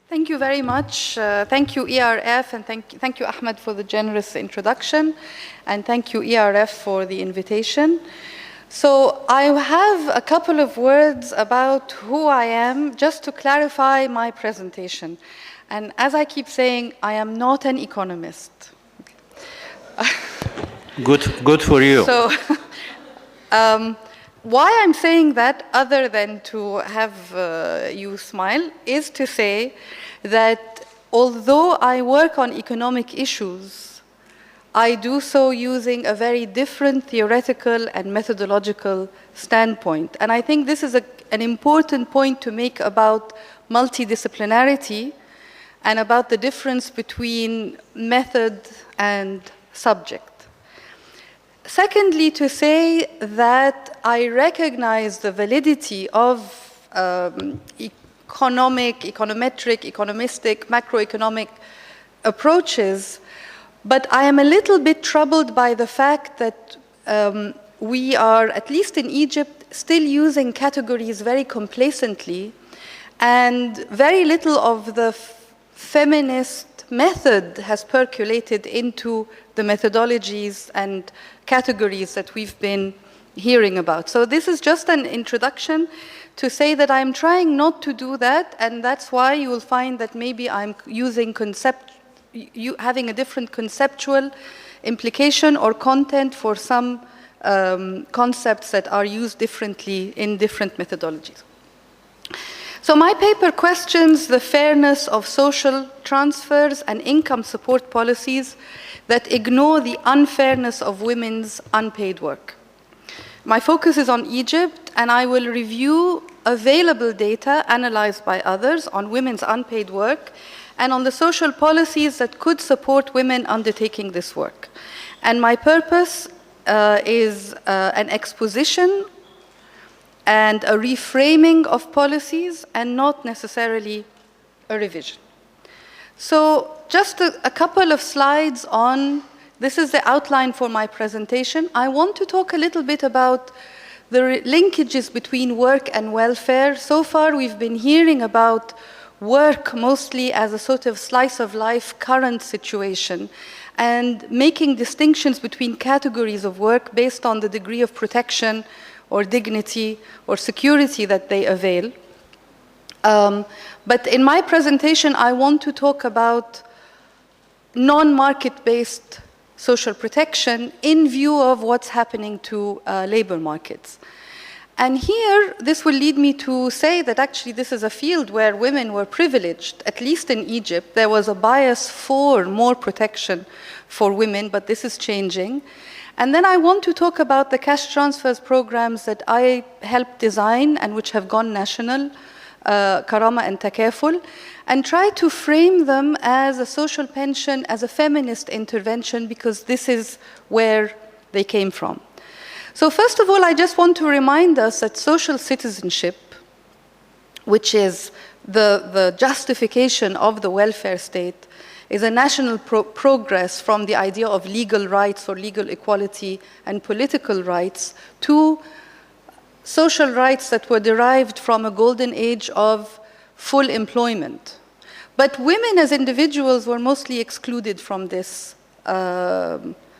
Thank you very much. Thank you, ERF, and thank you, Ahmed, for the generous introduction, and thank you, ERF, for the invitation. So I have a couple of words about who I am, just to clarify my presentation. And as I keep saying, I am not an economist. Good for you. So, why I'm saying that, other than to have you smile, is to say that although I work on economic issues, I do so using a very different theoretical and methodological standpoint. And I think this is an important point to make about multidisciplinarity and about the difference between method and subject. Secondly, to say that I recognize the validity of economic, econometric, economistic, macroeconomic approaches, but I am a little bit troubled by the fact that we are, at least in Egypt, still using categories very complacently, and very little of the feminist method has percolated into the methodologies and categories that we've been hearing about. So this is just an introduction to say that I'm trying not to do that, and that's why you will find that maybe I'm using having a different conceptual implication or content for some concepts that are used differently in different methodologies. So my paper questions the fairness of social transfers and income support policies that ignore the unfairness of women's unpaid work. My focus is on Egypt, and I will review available data analyzed by others on women's unpaid work and on the social policies that could support women undertaking this work. And my purpose is an exposition and a reframing of policies, and not necessarily a revision. So just a couple of slides on, this is the outline for my presentation. I want to talk a little bit about the linkages between work and welfare. So far we've been hearing about work mostly as a sort of slice of life current situation, and making distinctions between categories of work based on the degree of protection or dignity or security that they avail. But in my presentation, I want to talk about non-market-based social protection in view of what's happening to labor markets. And here, this will lead me to say that actually this is a field where women were privileged, at least in Egypt. There was a bias for more protection for women, but this is changing. And then I want to talk about the cash transfers programs that I helped design and which have gone national, Karama and Takaful, and try to frame them as a social pension, as a feminist intervention, because this is where they came from. So first of all, I just want to remind us that social citizenship, which is the justification of the welfare state, is a national progress from the idea of legal rights or legal equality and political rights to social rights that were derived from a golden age of full employment. But women as individuals were mostly excluded from this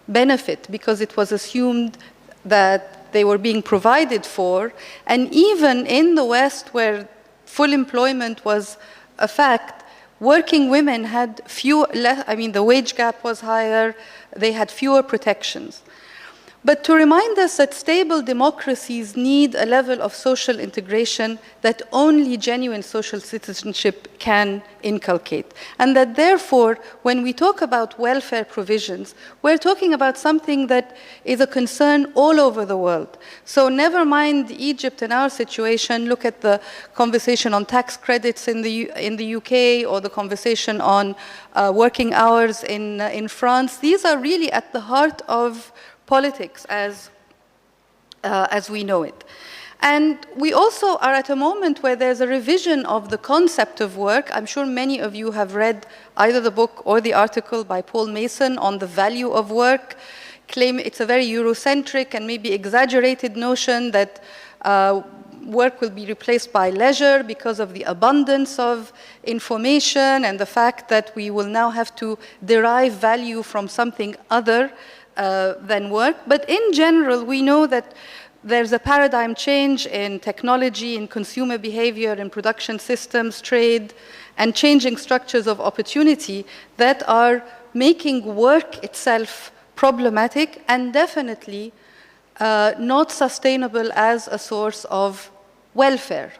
benefit because it was assumed that they were being provided for. And even in the West, where full employment was a fact, working women had the wage gap was higher, they had fewer protections. But to remind us that stable democracies need a level of social integration that only genuine social citizenship can inculcate. And that therefore, when we talk about welfare provisions, we're talking about something that is a concern all over the world. So never mind Egypt and our situation, look at the conversation on tax credits in the UK, or the conversation on working hours in France. These are really at the heart of politics as we know it. And we also are at a moment where there's a revision of the concept of work. I'm sure many of you have read either the book or the article by Paul Mason on the value of work. Claim it's a very Eurocentric and maybe exaggerated notion that work will be replaced by leisure because of the abundance of information and the fact that we will now have to derive value from something other than work. But in general, we know that there's a paradigm change in technology, in consumer behavior, in production systems, trade, and changing structures of opportunity that are making work itself problematic and definitely not sustainable as a source of welfare.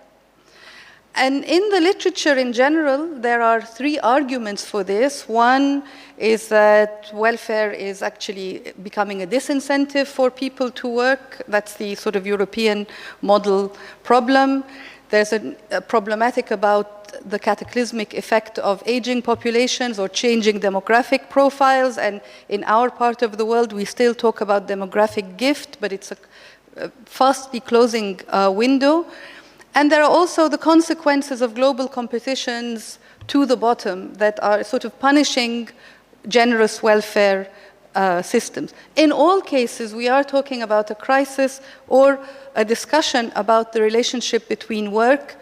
And in the literature in general, there are three arguments for this. One is that welfare is actually becoming a disincentive for people to work. That's the sort of European model problem. There's a problematic about the cataclysmic effect of aging populations or changing demographic profiles. And in our part of the world, we still talk about demographic gift, but it's a fastly closing window. And there are also the consequences of global competitions to the bottom that are sort of punishing generous welfare systems. In all cases, we are talking about a crisis or a discussion about the relationship between work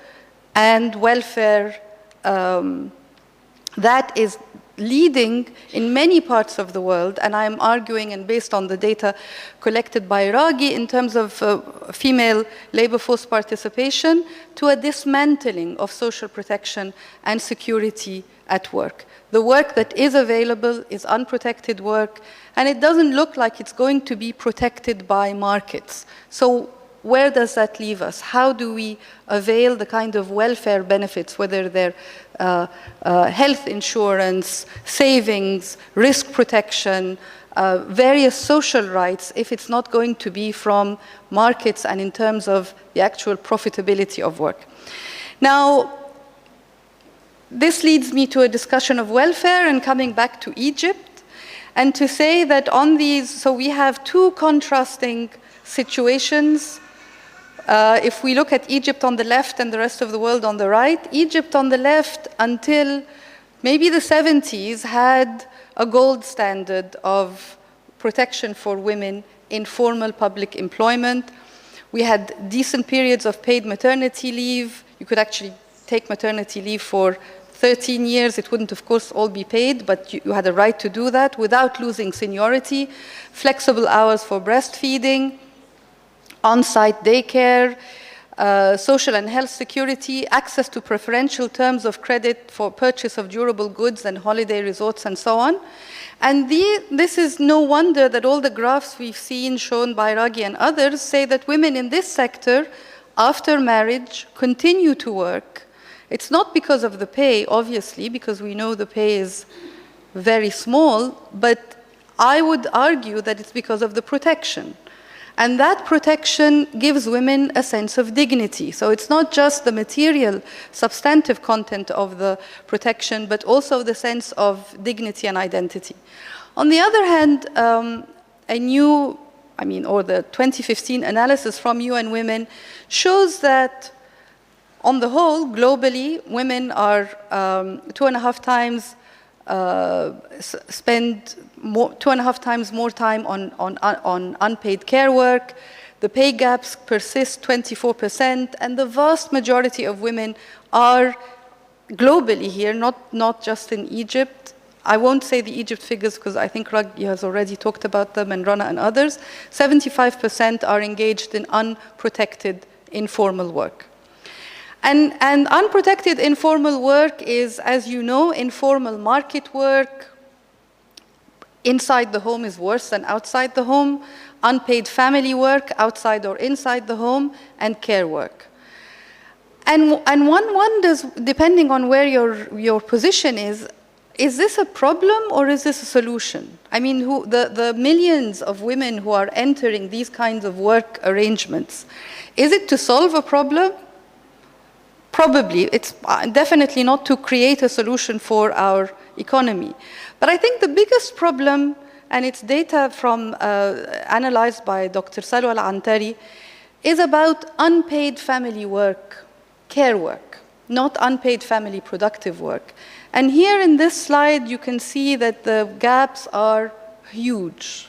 and welfare that is leading in many parts of the world, and I'm arguing, and based on the data collected by Ragi in terms of female labor force participation, to a dismantling of social protection and security at work. The work that is available is unprotected work, and it doesn't look like it's going to be protected by markets. So where does that leave us? How do we avail the kind of welfare benefits, whether they're health insurance, savings, risk protection, various social rights, if it's not going to be from markets and in terms of the actual profitability of work? Now, this leads me to a discussion of welfare and coming back to Egypt, and to say that on these, so we have two contrasting situations. If we look at Egypt on the left and the rest of the world on the right, Egypt on the left until maybe the 70s had a gold standard of protection for women in formal public employment. We had decent periods of paid maternity leave. You could actually take maternity leave for 13 years. It wouldn't, of course, all be paid, but you had a right to do that without losing seniority, flexible hours for breastfeeding, on-site daycare, social and health security, access to preferential terms of credit for purchase of durable goods and holiday resorts and so on. And this is no wonder that all the graphs we've seen shown by Ragi and others say that women in this sector, after marriage, continue to work. It's not because of the pay, obviously, because we know the pay is very small, but I would argue that it's because of the protection. And that protection gives women a sense of dignity. So it's not just the material, substantive content of the protection, but also the sense of dignity and identity. On the other hand, the 2015 analysis from UN Women shows that on the whole, globally, women are 2.5 times spend 2.5 times more time on unpaid care work. The pay gaps persist 24%, and the vast majority of women are globally here, not just in Egypt. I won't say the Egypt figures because I think Ragi has already talked about them, and Rana and others. 75% are engaged in unprotected informal work. And unprotected informal work is, as you know, informal market work. Inside the home is worse than outside the home. Unpaid family work, outside or inside the home, and care work. And one wonders, depending on where your position is this a problem or is this a solution? I mean, the millions of women who are entering these kinds of work arrangements, is it to solve a problem? Probably. It's definitely not to create a solution for our economy. But I think the biggest problem, and it's data from analyzed by Dr. Salwa Al-Antari, is about unpaid family work, care work, not unpaid family productive work. And here in this slide, you can see that the gaps are huge.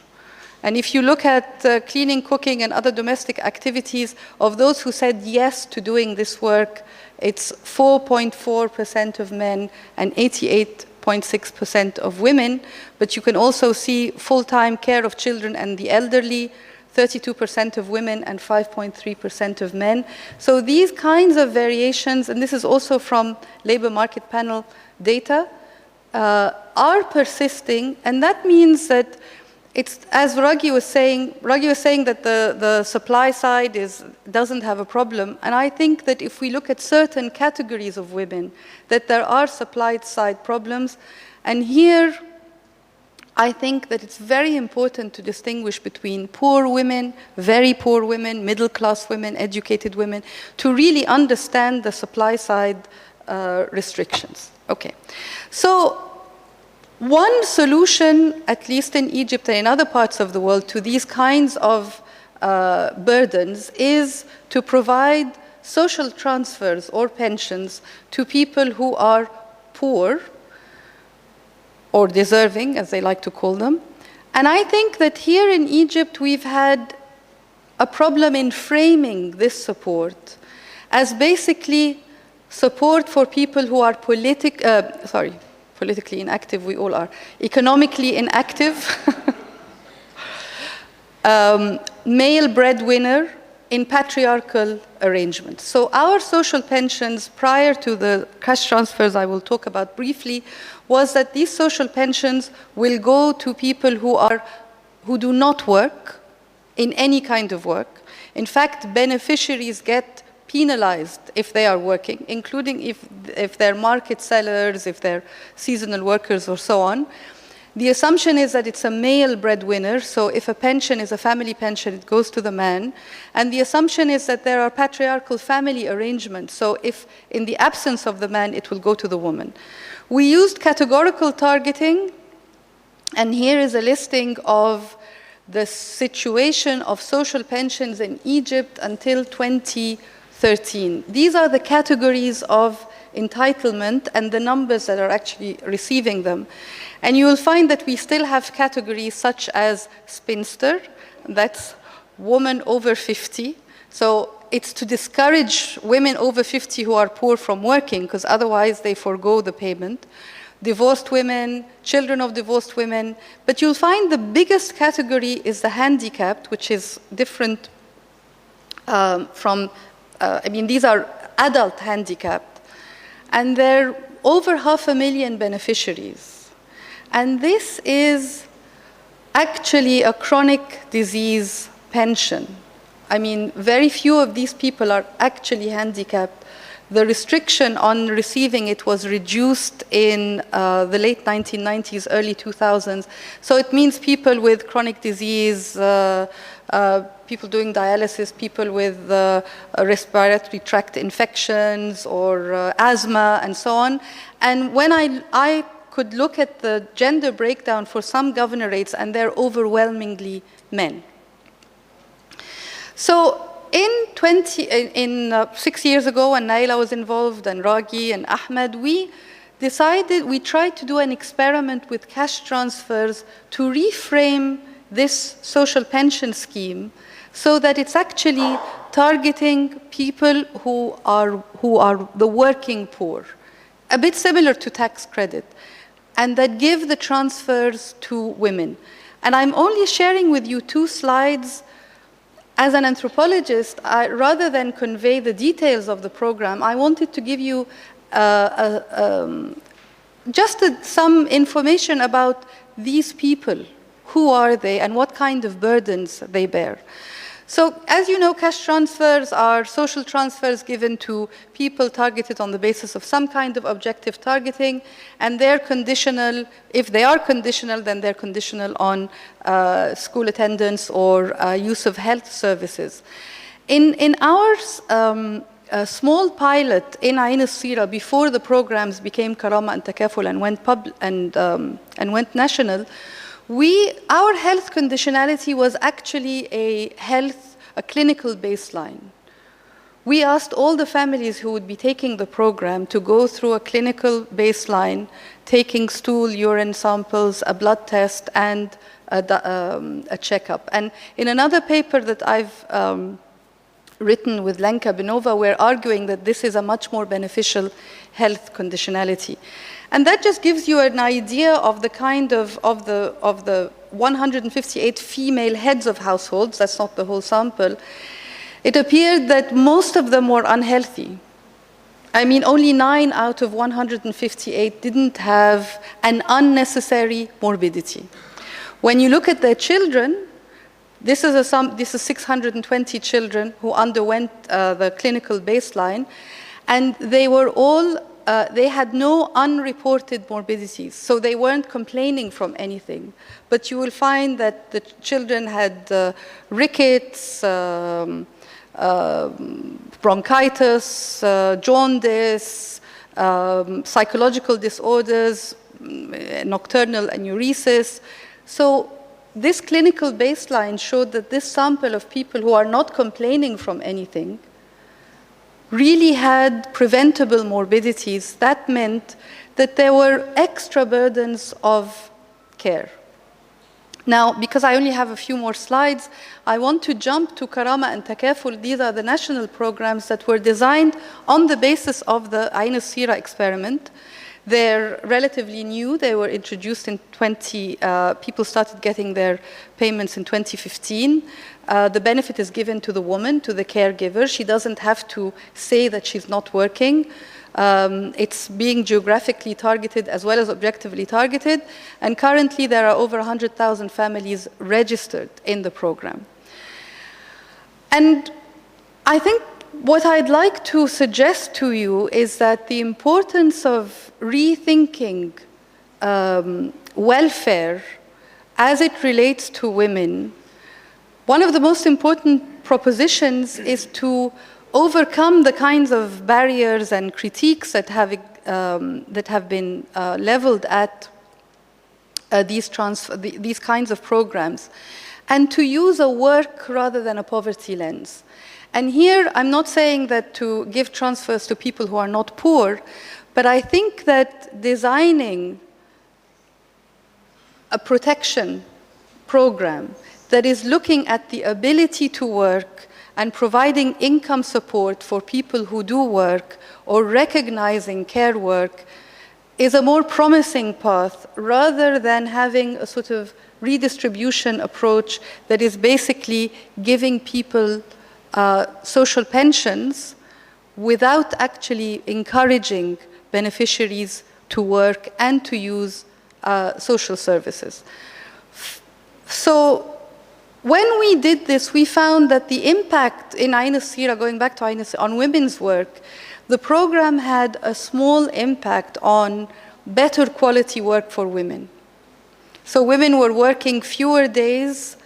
And if you look at cleaning, cooking, and other domestic activities, of those who said yes to doing this work, it's 4.4% of men and 88.6% of women. But you can also see full-time care of children and the elderly, 32% of women and 5.3% of men. So these kinds of variations, and this is also from labor market panel data, are persisting, and that means that it's, as Raghi was saying that the supply side doesn't have a problem, and I think that if we look at certain categories of women, that there are supply side problems, and here I think that it's very important to distinguish between poor women, very poor women, middle-class women, educated women, to really understand the supply side restrictions. Okay, so one solution, at least in Egypt and in other parts of the world, to these kinds of burdens is to provide social transfers or pensions to people who are poor or deserving, as they like to call them. And I think that here in Egypt, we've had a problem in framing this support as basically support for people who are politically inactive, we all are, economically inactive, male breadwinner in patriarchal arrangements. So our social pensions prior to the cash transfers I will talk about briefly was that these social pensions will go to people who do not work in any kind of work. In fact, beneficiaries get penalized if they are working, including if they're market sellers, if they're seasonal workers or so on. The assumption is that it's a male breadwinner, so if a pension is a family pension, it goes to the man. And the assumption is that there are patriarchal family arrangements, so if in the absence of the man, it will go to the woman. We used categorical targeting, and here is a listing of the situation of social pensions in Egypt until 2013. These are the categories of entitlement and the numbers that are actually receiving them. And you will find that we still have categories such as spinster, that's woman over 50. So it's to discourage women over 50 who are poor from working, because otherwise they forego the payment. Divorced women, children of divorced women. But you'll find the biggest category is the handicapped, which is different these are adult handicapped. And there are over 500,000 beneficiaries. And this is actually a chronic disease pension. I mean, very few of these people are actually handicapped. The restriction on receiving it was reduced in the late 1990s, early 2000s. So it means people with chronic disease, people doing dialysis, people with respiratory tract infections or asthma and so on. And when I could look at the gender breakdown for some governorates, and they're overwhelmingly men. So in 6 years ago, when Naila was involved, and Raghi and Ahmed, we tried to do an experiment with cash transfers to reframe this social pension scheme so that it's actually targeting people who are the working poor, a bit similar to tax credit, and that give the transfers to women. And I'm only sharing with you 2 slides. As an anthropologist, rather than convey the details of the program, I wanted to give you some information about these people. Who are they and what kind of burdens they bear? So, as you know, cash transfers are social transfers given to people targeted on the basis of some kind of objective targeting, and they're conditional. If they are conditional, then they're conditional on school attendance or use of health services. In our small pilot in Ain al-Sira, before the programs became Karama and Takaful and went national, our health conditionality was actually a clinical baseline. We asked all the families who would be taking the program to go through a clinical baseline, taking stool, urine samples, a blood test, and a checkup. And in another paper that I've written with Lenka Benova, we're arguing that this is a much more beneficial health conditionality. And that just gives you an idea of the kind of the 158 female heads of households. That's not the whole sample. It appeared that most of them were unhealthy. I mean, only 9 out of 158 didn't have an unnecessary morbidity. When you look at their children, this is 620 children who underwent the clinical baseline, and they were all, they had no unreported morbidities, so they weren't complaining from anything. But you will find that the children had rickets, bronchitis, jaundice, psychological disorders, nocturnal enuresis. So this clinical baseline showed that this sample of people who are not complaining from anything really had preventable morbidities. That meant that there were extra burdens of care. Now, because I only have a few more slides, I want to jump to Karama and Takaful. These are the national programs that were designed on the basis of the Ain al-Sira experiment. They're relatively new. They were introduced in people started getting their payments in 2015. The benefit is given to the woman, to the caregiver. She doesn't have to say that she's not working. It's being geographically targeted as well as objectively targeted. And currently there are over 100,000 families registered in the program. And I think what I'd like to suggest to you is that the importance of rethinking welfare as it relates to women, one of the most important propositions is to overcome the kinds of barriers and critiques that have been leveled at these kinds of programs, and to use a work rather than a poverty lens. And here, I'm not saying that to give transfers to people who are not poor, but I think that designing a protection program that is looking at the ability to work and providing income support for people who do work or recognizing care work is a more promising path rather than having a sort of redistribution approach that is basically giving people social pensions without actually encouraging beneficiaries to work and to use social services. So when we did this, we found that the impact in Ain al-Sira, going back to Ain al-Sira, on women's work, the program had a small impact on better quality work for women. So women were working fewer days,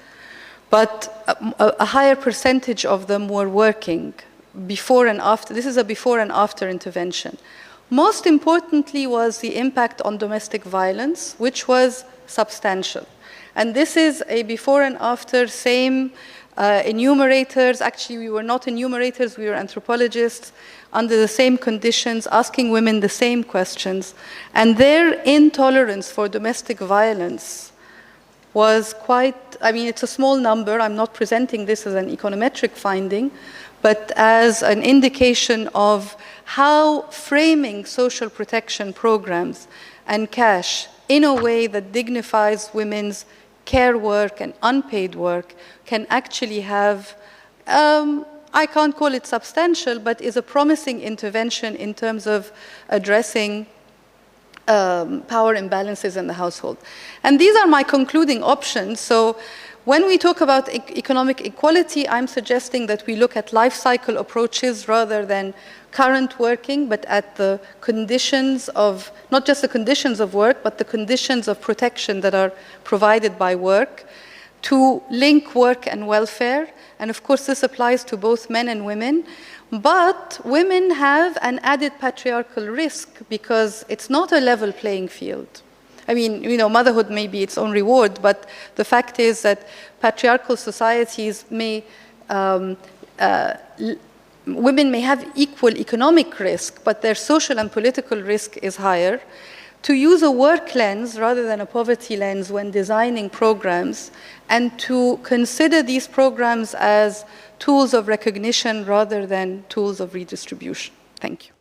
but a higher percentage of them were working before and after. This is a before and after intervention. Most importantly was the impact on domestic violence, which was substantial. And this is a before and after, same enumerators. Actually, we were not enumerators, we were anthropologists, under the same conditions, asking women the same questions. And their intolerance for domestic violence was quite, I mean, it's a small number. I'm not presenting this as an econometric finding, but as an indication of how framing social protection programs and cash in a way that dignifies women's care work and unpaid work can actually have, I can't call it substantial, but is a promising intervention in terms of addressing power imbalances in the household. And these are my concluding options. So when we talk about economic equality, I'm suggesting that we look at life cycle approaches rather than current working, but at the conditions of, not just the conditions of work, but the conditions of protection that are provided by work, to link work and welfare. And of course, this applies to both men and women. But women have an added patriarchal risk because it's not a level playing field. I mean, you know, motherhood may be its own reward, but the fact is that patriarchal societies may, women may have equal economic risk, but their social and political risk is higher. to use a work lens rather than a poverty lens when designing programs, and to consider these programs as tools of recognition rather than tools of redistribution. Thank you.